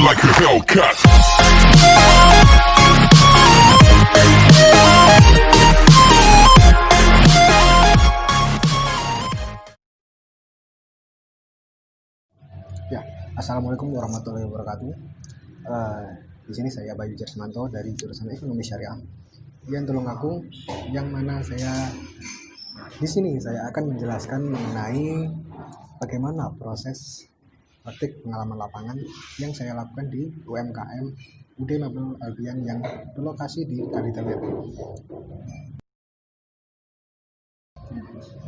like a Hellcat. Ya, assalamualaikum warahmatullahi wabarakatuh. Di sini saya Bayu Jasmanto dari jurusan Ekonomi Syariah yang Tulungagung, yang mana di sini saya akan menjelaskan mengenai bagaimana proses praktik pengalaman lapangan yang saya lakukan di UMKM UD Mebel Albian yang berlokasi di Kaliteler.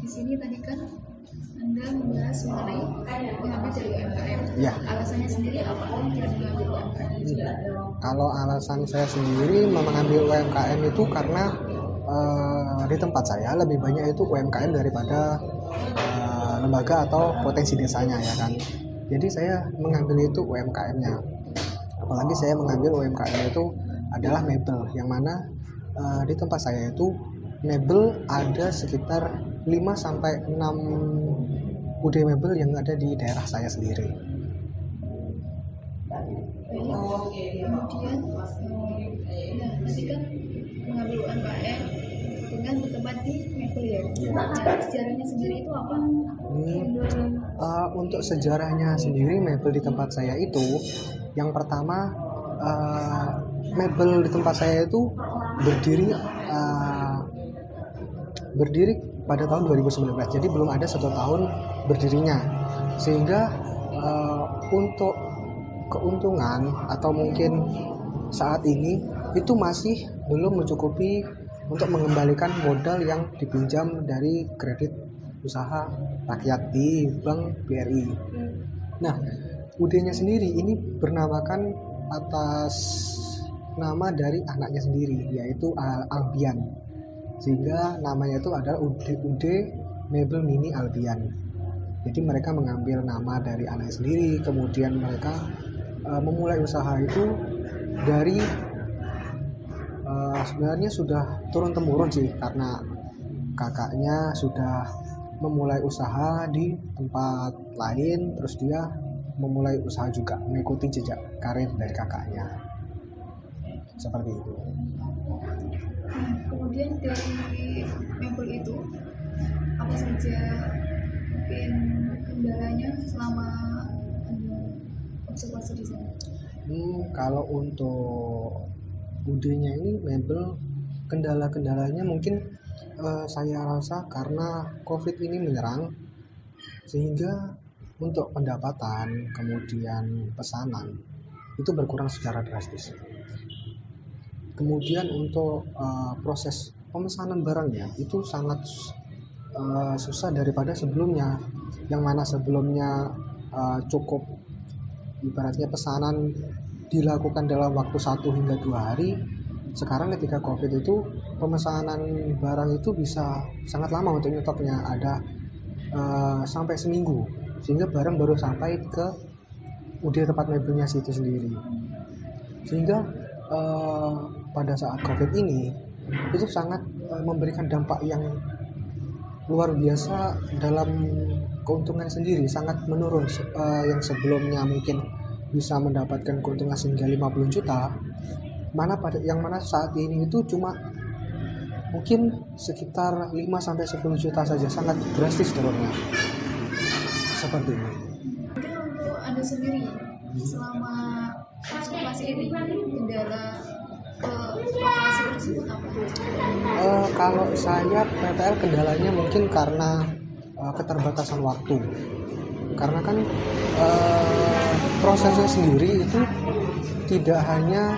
Di sini tadi kan Anda membahas mengenai mengambil dari UMKM. Ya. Alasannya sendiri apa kira mengambil UMKM? Kalau alasan saya sendiri mengambil UMKM itu karena di tempat saya lebih banyak itu UMKM daripada lembaga atau potensi desanya, ya kan. Jadi saya mengambil itu UMKM-nya. Apalagi saya mengambil UMKM itu adalah mebel, yang mana di tempat saya itu mebel ada sekitar 5-6 UD mebel yang ada di daerah saya sendiri. Kemudian, tadi kan mengambil UMKM dengan bertempat di mebel ya. Nah, sejarahnya sendiri itu apa? Untuk sejarahnya sendiri mebel di tempat saya itu, yang pertama mebel di tempat saya itu berdiri pada tahun 2019, jadi belum ada 1 tahun berdirinya, sehingga untuk keuntungan atau mungkin saat ini itu masih belum mencukupi untuk mengembalikan modal yang dipinjam dari kredit usaha rakyat di Bank BRI. Nah, UD-nya sendiri ini bernamakan atas nama dari anaknya sendiri, yaitu Albian, sehingga namanya itu adalah UD Mebel Mini Albian. Jadi mereka mengambil nama dari anaknya sendiri, kemudian mereka memulai usaha itu dari sebenarnya sudah turun temurun sih, karena kakaknya sudah memulai usaha di tempat lain, terus dia memulai usaha juga mengikuti jejak karir dari kakaknya, seperti itu. Kemudian dari mebel itu apa saja mungkin kendalanya selama observasi di sana? Kalau untuk UD-nya ini mebel, kendala-kendalanya mungkin saya rasa karena COVID ini menyerang, sehingga untuk pendapatan kemudian pesanan itu berkurang secara drastis. Kemudian untuk proses pemesanan barangnya itu sangat susah daripada sebelumnya, yang mana sebelumnya cukup ibaratnya pesanan dilakukan dalam waktu 1 hingga 2 hari. Sekarang ketika COVID itu pemesanan barang itu bisa sangat lama untuk nyetopnya, ada sampai seminggu, sehingga barang baru sampai ke UD tempat mebelnya situ sendiri. Sehingga pada saat COVID ini itu sangat memberikan dampak yang luar biasa dalam keuntungan sendiri, sangat menurun. Yang sebelumnya mungkin bisa mendapatkan keuntungan hingga 50 juta, yang mana saat ini itu cuma mungkin sekitar 5-10 juta saja, sangat drastis turunnya, seperti ini. Mungkin untuk Anda sendiri selama observasi ini kendala ke lokasi tersebut apa? Kalau saya PPL kendalanya mungkin karena keterbatasan waktu, karena kan prosesnya sendiri itu tidak hanya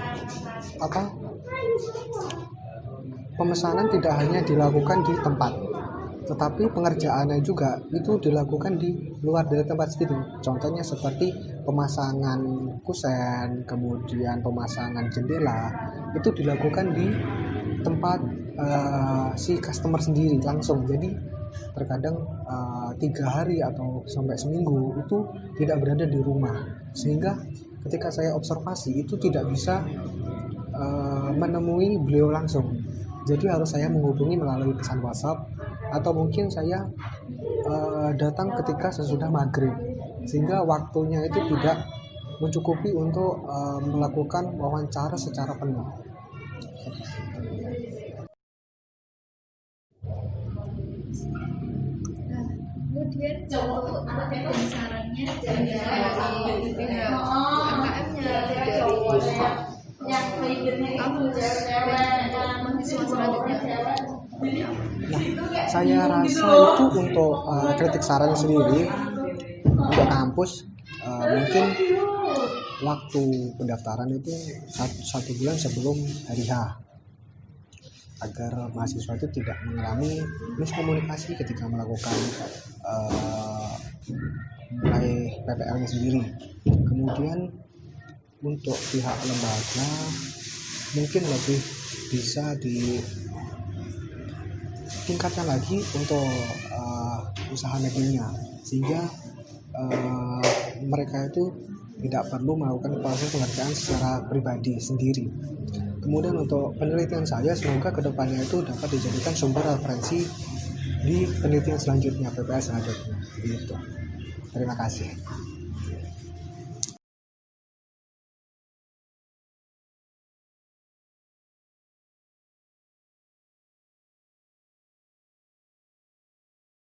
pemesanan tidak hanya dilakukan di tempat, tetapi pengerjaannya juga itu dilakukan di luar dari tempat situ. Contohnya seperti pemasangan kusen, kemudian pemasangan jendela, itu dilakukan di tempat si customer sendiri langsung. Jadi terkadang 3 hari atau sampai seminggu itu tidak berada di rumah, sehingga ketika saya observasi itu tidak bisa menemui beliau langsung. Jadi harus saya menghubungi melalui pesan WhatsApp, atau mungkin saya datang ketika sesudah maghrib, sehingga waktunya itu tidak mencukupi untuk melakukan wawancara secara penuh. Nah, kemudian untuk dan sarannya dari pihak UMKM-nya, dari kampus dan mahasiswa selanjutnya. Nah, saya rasa itu untuk kritik saran sendiri untuk kampus, mungkin waktu pendaftaran itu satu bulan sebelum hari H, agar mahasiswa itu tidak mengalami miskomunikasi ketika melakukan mulai PPL-nya sendiri. Kemudian untuk pihak lembaga mungkin lebih bisa ditingkatkan lagi untuk usaha nettingnya, sehingga mereka itu tidak perlu melakukan proses pengerjaan secara pribadi sendiri. Kemudian untuk penelitian saya, semoga kedepannya itu dapat dijadikan sumber referensi di penelitian selanjutnya, PPL selanjutnya. Gitu. Terima kasih.